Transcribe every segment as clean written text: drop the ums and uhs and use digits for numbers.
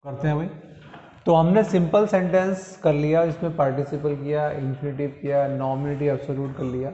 करते हैं भाई। तो हमने सिंपल सेंटेंस कर लिया, इसमें पार्टिसिपल किया, इन्फिनेटिव किया, नॉमिनेटिव एब्सोल्यूट कर लिया।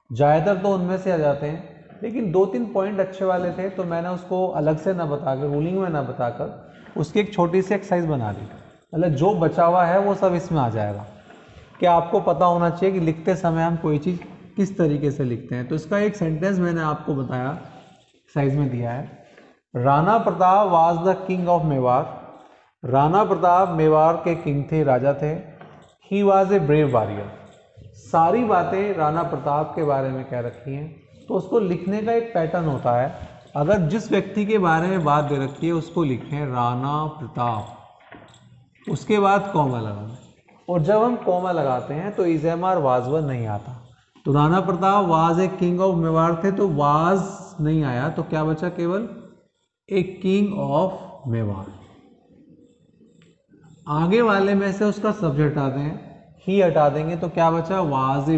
ज़्यादातर तो उनमें से आ जाते हैं, लेकिन 2-3 पॉइंट अच्छे वाले थे तो मैंने उसको अलग से ना बताकर, रूलिंग में ना बताकर उसकी एक छोटी सी एक्सरसाइज बना दी। मतलब जो बचा हुआ है वो सब इसमें आ जाएगा। क्या आपको पता होना चाहिए कि लिखते समय हम कोई चीज़ किस तरीके से लिखते हैं। तो इसका एक सेंटेंस मैंने आपको बताया, एक्सरसाइज में दिया है। Rana Pratap was the king of Mewar. Rana Pratap Mewar के किंग थे, राजा थे। ही वॉज ए ब्रेव वॉरियर। सारी बातें राणा प्रताप के बारे में कह रखी हैं, तो उसको लिखने का एक पैटर्न होता है। अगर जिस व्यक्ति के बारे में बात दे रखी है उसको लिखें राणा प्रताप, उसके बाद कॉमा लगाना। और जब हम कॉमा लगाते हैं तो इज़ेमार वाजवर नहीं आता। तो Rana Pratap was a king of Mewar थे, तो वाज नहीं आया, तो क्या बचा? केवल ए किंग ऑफ मेवाड़। आगे वाले में से उसका सब्जेक्ट हटा दें, ही हटा देंगे, तो क्या बचा? Was a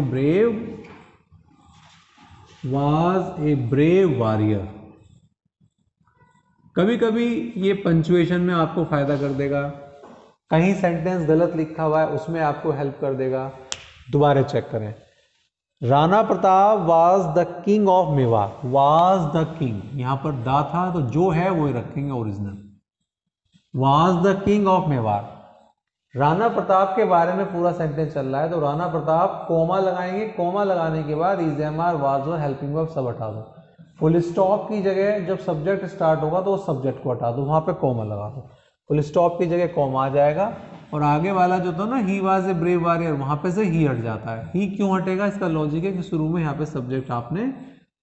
brave warrior. कभी कभी ये पंचुएशन में आपको फायदा कर देगा, कहीं सेंटेंस गलत लिखा हुआ है उसमें आपको हेल्प कर देगा। दोबारा चेक करें। Rana Pratap was the king of Mewar. Was the king, यहां पर दा था तो जो है वो रखेंगे original. Was the king of Mewar. Rana Pratap के बारे में पूरा सेंटेंस चल रहा है, तो राणा प्रताप कोमा लगाएंगे, कोमा लगाने के बाद इज़ेमार वाज और हेल्पिंग वर्ब सब हटा दो। फुल स्टॉप की जगह जब सब्जेक्ट स्टार्ट होगा तो उस सब्जेक्ट को हटा दो, वहां पे कोमा लगा दो। फुल स्टॉप की जगह कोमा आ जाएगा, और आगे वाला जो था ना, he was a brave warrior, वहां पे से ही हट जाता है। ही क्यों हटेगा? इसका लॉजिक है कि शुरू में यहाँ पे सब्जेक्ट आपने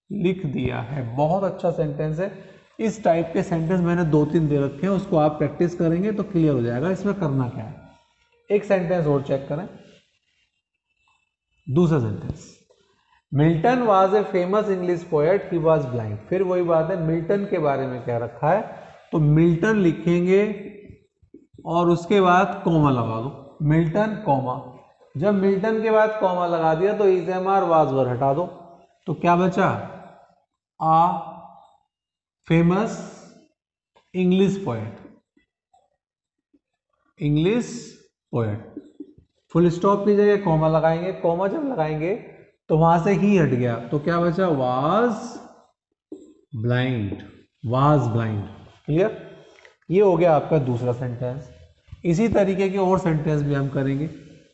लिख दिया है। बहुत अच्छा सेंटेंस है। इस टाइप के सेंटेंस मैंने 2-3 दे रखे हैं, उसको आप प्रैक्टिस करेंगे तो क्लियर हो जाएगा इसमें करना क्या है। एक सेंटेंस और चेक करें, दूसरा sentence. Milton was a famous English poet, he was blind. फिर वही बात है, मिल्टन के बारे में क्या रखा है, तो मिल्टन लिखेंगे और उसके बाद कॉमा लगा दो, मिल्टन कॉमा। जब मिल्टन के बाद कॉमा लगा दिया तो इज़ेमार वाजवर हटा दो, तो क्या बचा? A famous English poet, English poet. Full stop की जगह कॉमा लगाएंगे, कॉमा जब लगाएंगे तो वहां से ही हट गया, तो क्या बचा? Was blind, was blind. Clear? ये हो गया आपका दूसरा सेंटेंस। इसी तरीके के और सेंटेंस भी हम करेंगे।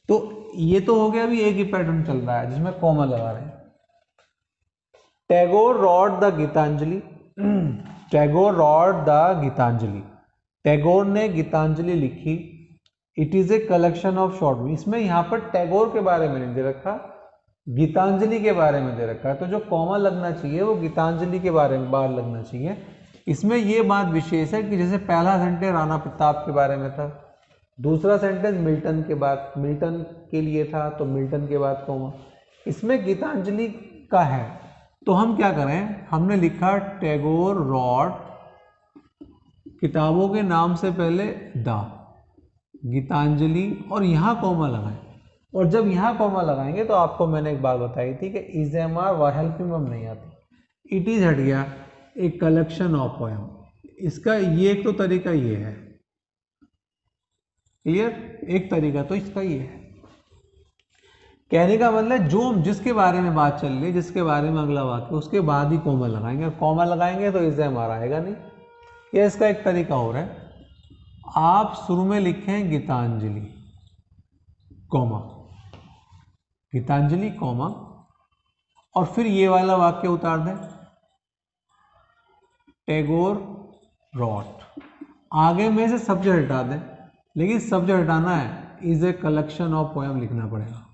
तो ये तो हो गया, अभी एक ही पैटर्न चल रहा है जिसमें कॉमा लगा रहे हैं। Tagore wrote the Gitanjali. Tagore wrote the Gitanjali. Tagore ने गीतांजलि लिखी। It is a collection of short. इसमें यहां पर टैगोर के बारे में नहीं दे रखा, गीतांजलि के बारे में दे रखा है, तो जो कॉमा लगना चाहिए वो गीतांजलि के बारे में बाहर लगना चाहिए। इसमें ये बात विशेष है कि जैसे पहला सेंटेंस राणा प्रताप के बारे में था, दूसरा सेंटेंस मिल्टन के बाद, मिल्टन के लिए था तो मिल्टन के बाद कॉमा। इसमें गीतांजलि का है, तो हम क्या करें, हमने लिखा टैगोर रॉट, किताबों के नाम से पहले द गीतांजलि, और यहाँ कॉमा लगाएं। और जब यहाँ कॉमा लगाएंगे तो आपको मैंने एक बात बताई थी कि इज़ेमार व हेल्पिंग वर्ब नहीं आती, इट इज हट गया, एक कलेक्शन ऑफ पोएम। इसका ये एक तो तरीका ये है। क्लियर? एक तरीका तो इसका ये है। कहने का मतलब जो जिसके बारे में बात चल रही है, जिसके बारे में अगला वाक्य, उसके बाद ही कॉमा लगाएंगे। और कॉमा लगाएंगे तो इज़ेमार आएगा नहीं। यह इसका एक तरीका हो रहा है। आप शुरू में लिखें गीतांजलि कॉमा, गीतांजलि कॉमा, और फिर ये वाला वाक्य उतार दें, टैगोर रॉट। आगे में से सब्जेक्ट हटा दें, लेकिन सब्जेक्ट हटाना है, is a collection of poem लिखना पड़ेगा।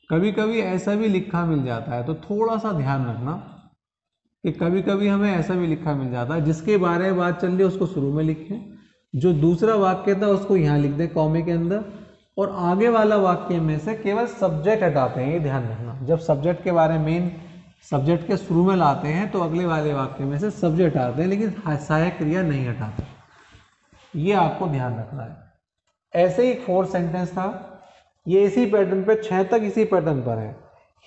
कभी कभी ऐसा भी लिखा मिल जाता है, तो थोड़ा सा ध्यान रखना कि कभी कभी हमें ऐसा भी लिखा मिल जाता है, जिसके बारे में बात चल रही है उसको शुरू में लिखें, जो दूसरा वाक्य था उसको यहाँ लिख दें कॉमे के अंदर, और आगे वाला वाक्य में से केवल सब्जेक्ट हटाते हैं। ये ध्यान रखना, जब सब्जेक्ट के बारे में मेन सब्जेक्ट के शुरू में लाते हैं तो अगले वाले वाक्य में से सब्जेक्ट हटाते हैं, लेकिन सहायक क्रिया नहीं हटाते। ये आपको ध्यान रखना है। ऐसे ही एक फोर्थ सेंटेंस था, ये इसी पैटर्न पे, 6 तक इसी पैटर्न पर है।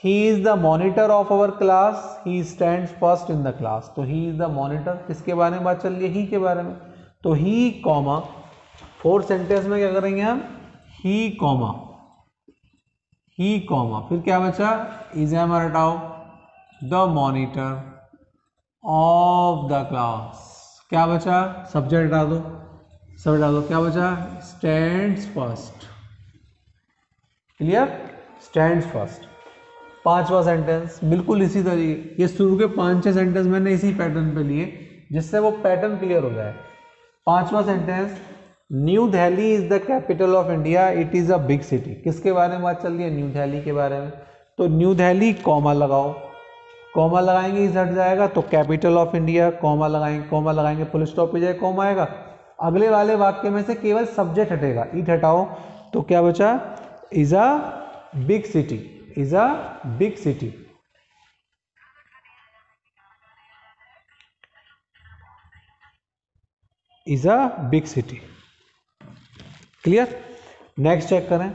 He is the monitor of our class, he stands first in the class. तो ही इज द मॉनिटर, किसके बारे में बात चल रही है? ही के बारे में। तो ही कॉमा, फोर्थ सेंटेंस में क्या करेंगे हम, ही कॉमा, ही कॉमा, फिर क्या बचा, एग्जामिनर हटाओ, the monitor of the class, क्या बचा, सब्जेक्ट हटा दो, सब हटा दो, क्या बचा, stands first, clear, stands first. पांचवा सेंटेंस बिल्कुल इसी तरीके, ये शुरू के 5-6 सेंटेंस मैंने इसी पैटर्न पे लिए जिससे वो पैटर्न क्लियर हो जाए। पांचवा sentence, new Delhi is the capital of India, it is a big city, किसके बारे में बात चल रही है, न्यू दिल्ली के बारे में, तो न्यू दिल्ली कॉमा लगाओ, कॉमा लगाएंगे इज हट जाएगा, तो कैपिटल ऑफ इंडिया, कॉमा लगाएंगे फुल स्टॉप पे जाए कॉमा आएगा, अगले वाले वाक्य में से केवल सब्जेक्ट हटेगा, इट हटाओ, तो क्या बचा, is a big city, is a big city. Is a big city, clear. Next check करें,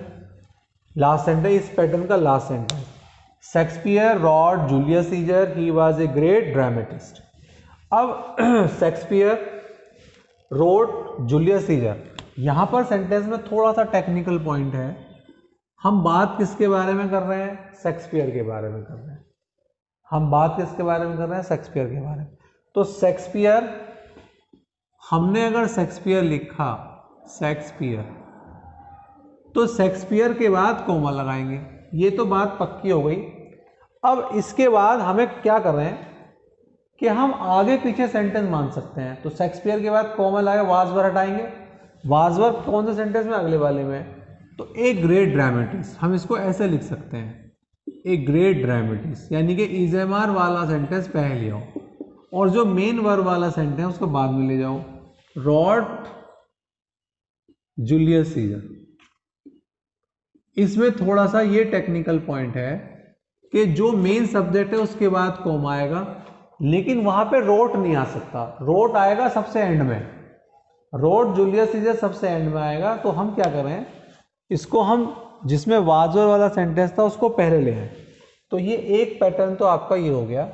लास्ट सेंटेंस, इस पैटर्न का last sentence, Shakespeare wrote Julius Caesar, he was a great dramatist. अब Shakespeare wrote Julius Caesar, यहां पर sentence में थोड़ा सा technical point है, हम बात किसके बारे में कर रहे हैं, शेक्सपियर के बारे में कर रहे हैं, हम बात किसके बारे में कर रहे हैं, शेक्सपियर के बारे में। तो शेक्सपियर, हमने अगर शेक्सपियर लिखा, शेक्सपियर, तो शेक्सपियर के बाद कॉमा लगाएंगे, ये तो बात पक्की हो गई। अब इसके बाद हमें क्या कर रहे हैं कि हम आगे पीछे सेंटेंस मान सकते हैं, तो शेक्सपियर के बाद कॉमा लगाए, वाजवर हटाएंगे, वाजवर कौन से सेंटेंस में, अगले वाले में, तो ए ग्रेट ड्रामेटिस्ट, हम इसको ऐसे लिख सकते हैं, ए ग्रेट ड्रामेटिस्ट, यानी कि इजेमार वाला सेंटेंस पहले ले आओ और जो मेन वर्ब वाला सेंटेंस उसको बाद में ले जाओ, रॉट जूलियस सीजर। इसमें थोड़ा सा ये टेक्निकल पॉइंट है कि जो मेन सब्जेक्ट है उसके बाद कॉमा आएगा, लेकिन वहां पे रोट नहीं आ सकता, रोट आएगा सबसे एंड में, रोट जूलियस सीजर सबसे एंड में आएगा। तो हम क्या करें, इसको हम जिसमें वाजवर वाला सेंटेंस था उसको पहले ले आए। तो ये एक पैटर्न तो आपका ये हो गया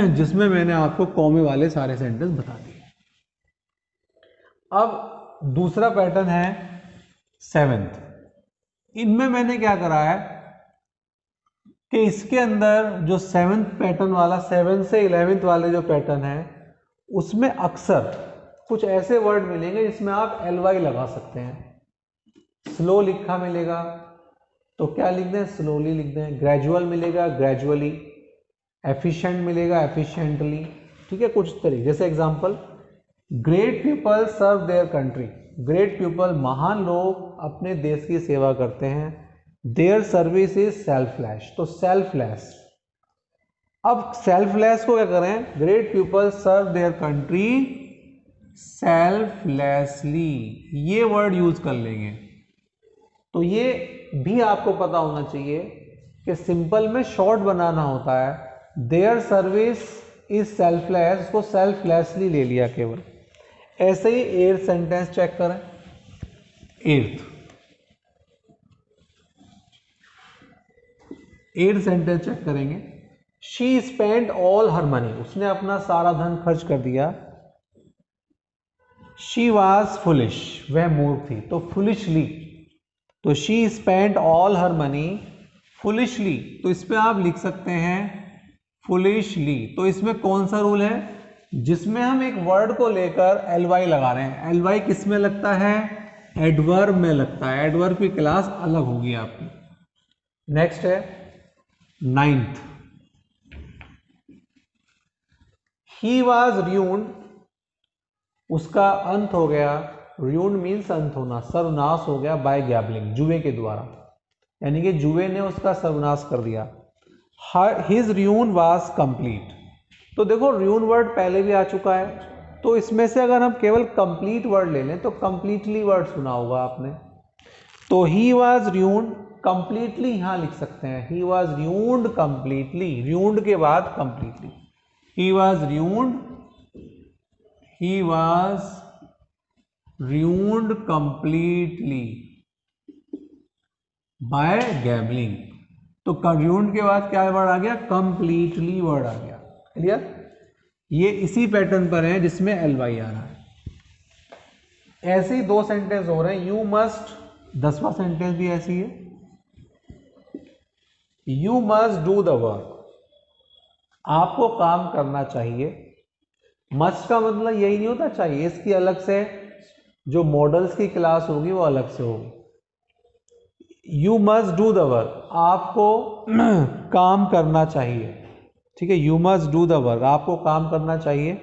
जिसमें मैंने आपको कॉमे वाले सारे सेंटेंस बता दिए। अब दूसरा पैटर्न है सेवेंथ, इनमें मैंने क्या करा है कि इसके अंदर जो सेवेंथ पैटर्न वाला, 7 से 11th वाले जो पैटर्न है उसमें अक्सर कुछ ऐसे वर्ड मिलेंगे जिसमें आप ly लगा सकते हैं। स्लो लिखा मिलेगा तो क्या लिख दें, स्लोली लिख दें, ग्रेजुअल मिलेगा ग्रेजुअली, एफिशिएंट मिलेगा एफिशिएंटली, ठीक है, कुछ तरीके, जैसे example, great people serve their country, great people महान लोग अपने देश की सेवा करते हैं, देयर सर्विस इज सेल्फलेस, तो सेल्फलेस। अब सेल्फलेस को क्या करें, great people serve their country selflessly, ये वर्ड यूज कर लेंगे। तो ये भी आपको पता होना चाहिए कि सिंपल में शॉर्ट बनाना होता है, देयर सर्विस इज सेल्फलेस, उसको सेल्फलेसली ले लिया केवल। ऐसे ही एर्थ सेंटेंस चेक करें, एर्थ सेंटेंस चेक करेंगे, she spend all her money, उसने अपना सारा धन खर्च कर दिया, शी वॉज फुलिश, वह मूर्ख थी, तो फुलिशली, तो she spend all her money foolishly, तो इस पे आप लिख सकते हैं फुलिशली। तो इसमें कौन सा रूल है, जिसमें हम एक वर्ड को लेकर ly लगा रहे हैं, ly किस में लगता है, एडवर्ब में लगता है, एडवर्ब की क्लास अलग होगी आपकी। नेक्स्ट है 9th, ही वॉज ruined, उसका अंत हो गया, ruined मीन्स अंत होना, सर्वनाश हो गया, बाय गैम्बलिंग, जुए के द्वारा, यानी कि जुए ने उसका सर्वनाश कर दिया। हिज ruin was complete, तो देखो ruin वर्ड पहले भी आ चुका है, तो इसमें से अगर हम केवल कंप्लीट वर्ड ले लें तो कंप्लीटली वर्ड सुना होगा आपने, तो ही वॉज ruined कंप्लीटली यहां लिख सकते हैं, he was ruined completely, ruined के बाद completely, he was ruined, he was ruined completely by gambling, तो ruined के बाद क्या वर्ड आ गया, completely वर्ड आ गया, क्लियर। ये इसी पैटर्न पर है जिसमें ly आ रहा है। ऐसे ही 2 सेंटेंस हो रहे हैं, यू मस्ट, 10वां सेंटेंस भी ऐसी है, you must do the work, आपको काम करना चाहिए। मस्ट का मतलब यही नहीं होता चाहिए, इसकी अलग से जो मॉडल्स की क्लास होगी वो अलग से होगी। You must do the work, आपको काम करना चाहिए, ठीक है, you must do the work, आपको काम करना चाहिए।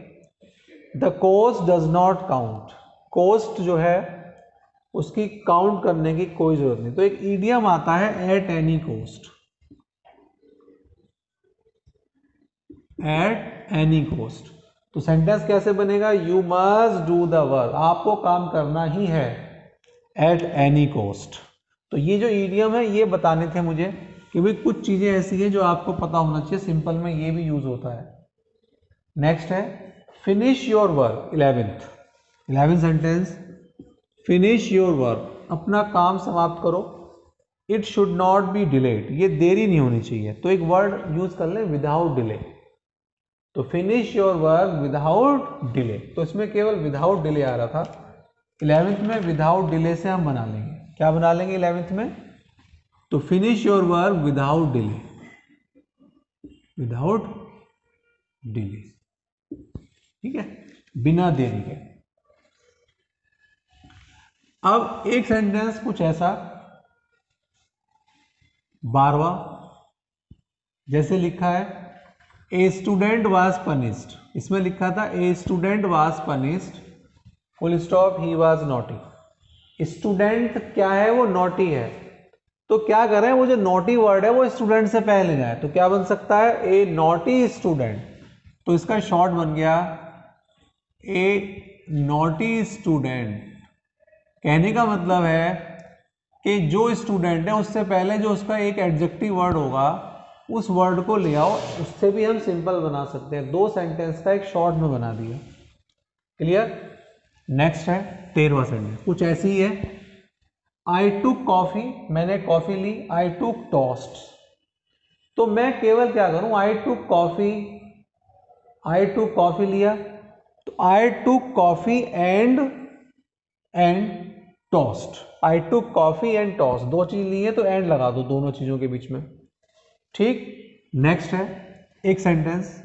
The cost does not count, cost जो है उसकी काउंट करने की कोई जरूरत नहीं। तो एक ईडियम आता है at any cost, at any cost. तो सेंटेंस कैसे बनेगा, you must do the work, आपको काम करना ही है एट एनी कोस्ट। तो ये जो ईडियम है ये बताने थे मुझे कि भाई कुछ चीजें ऐसी हैं जो आपको पता होना चाहिए, सिंपल में ये भी यूज होता है। नेक्स्ट है finish your work, 11th sentence, finish your work, अपना काम समाप्त करो। It should not be delayed, ये देरी नहीं होनी चाहिए। तो एक वर्ड यूज कर लें, विदाउट डिले। तो finish your work without delay, तो इसमें केवल विदाउट डिले आ रहा था। 11th में विदाउट डिले से हम बना लेंगे, क्या बना लेंगे 11th में, तो finish your work without delay, without delay, ठीक है, बिना देरी के। अब एक सेंटेंस कुछ ऐसा 12वां, जैसे लिखा है ए स्टूडेंट वाज पनिश्ड, इसमें लिखा था a student was punished, full stop, he was naughty. Student क्या है, वो नॉटी है, तो क्या करें, वो जो नॉटी वर्ड है वो स्टूडेंट से पहले जाए, तो क्या बन सकता है, ए नॉटी स्टूडेंट। तो इसका शॉर्ट बन गया ए नॉटी स्टूडेंट। कहने का मतलब है कि जो स्टूडेंट है उससे पहले जो उसका एक एडजेक्टिव वर्ड होगा उस वर्ड को ले आओ, उससे भी हम सिंपल बना सकते हैं। 2 सेंटेंस का एक शॉर्ट में बना दिया, क्लियर। नेक्स्ट है 13वां सेंटेंस, कुछ ऐसी ही है, आई टुक कॉफी, मैंने कॉफी ली, आई टुक टोस्ट। तो मैं केवल क्या करूं, आई टुक कॉफी लिया, तो I took coffee and toast, I took coffee and toast, 2 चीज ली है तो एंड लगा दो दोनों चीजों के बीच में, ठीक। नेक्स्ट है एक सेंटेंस,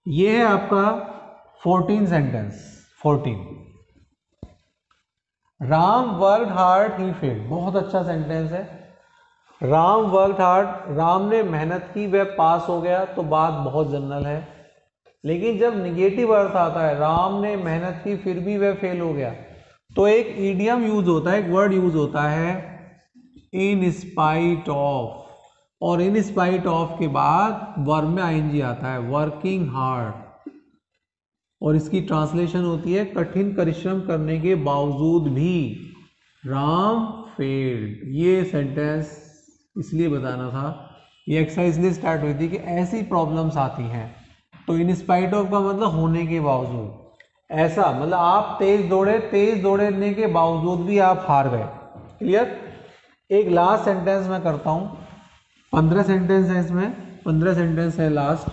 ये है आपका 14 sentence, 14, Ram worked hard he failed, बहुत अच्छा सेंटेंस है। राम वर्कड हार्ड, राम ने मेहनत की, वह पास हो गया, तो बात बहुत जनरल है। लेकिन जब निगेटिव अर्थ आता है, राम ने मेहनत की फिर भी वह फेल हो गया, तो एक ईडियम यूज होता है, एक वर्ड यूज होता है इन स्पाइट ऑफ, और इन स्पाइट ऑफ के बाद वर्ब में आईएनजी आता है, वर्किंग हार्ड, और इसकी ट्रांसलेशन होती है कठिन परिश्रम करने के बावजूद भी राम फेल्ड। ये सेंटेंस इसलिए बताना था, ये एक्सरसाइज इसलिए स्टार्ट हुई थी कि ऐसी प्रॉब्लम्स आती हैं, तो इन स्पाइट ऑफ का मतलब होने के बावजूद, ऐसा मतलब आप तेज दौड़ने के बावजूद भी आप हार गए, क्लियर। एक लास्ट सेंटेंस मैं करता हूं, 15 सेंटेंस है इसमें, 15 सेंटेंस है लास्ट,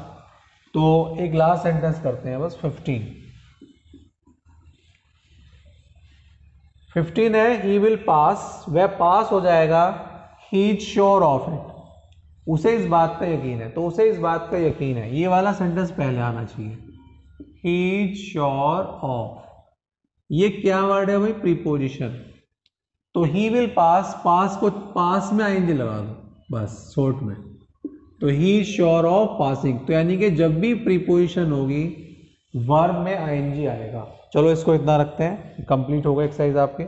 तो एक लास्ट सेंटेंस करते हैं बस, 15 है, ही विल पास, वह पास हो जाएगा, he is sure of it, उसे इस बात का यकीन है, तो उसे इस बात का यकीन है, ये वाला सेंटेंस पहले आना चाहिए, ही इज श्योर ऑफ। ये क्या वर्ड है भाई, प्रीपोजिशन, तो ही विल पास, पास को पास में आईएनजी लगा दो बस शॉर्ट में, तो he is sure of passing, तो यानी कि जब भी प्रीपोजिशन होगी वर्ब में आईएनजी आएगा। चलो इसको इतना रखते हैं, कंप्लीट हो गया एक्सरसाइज आपके।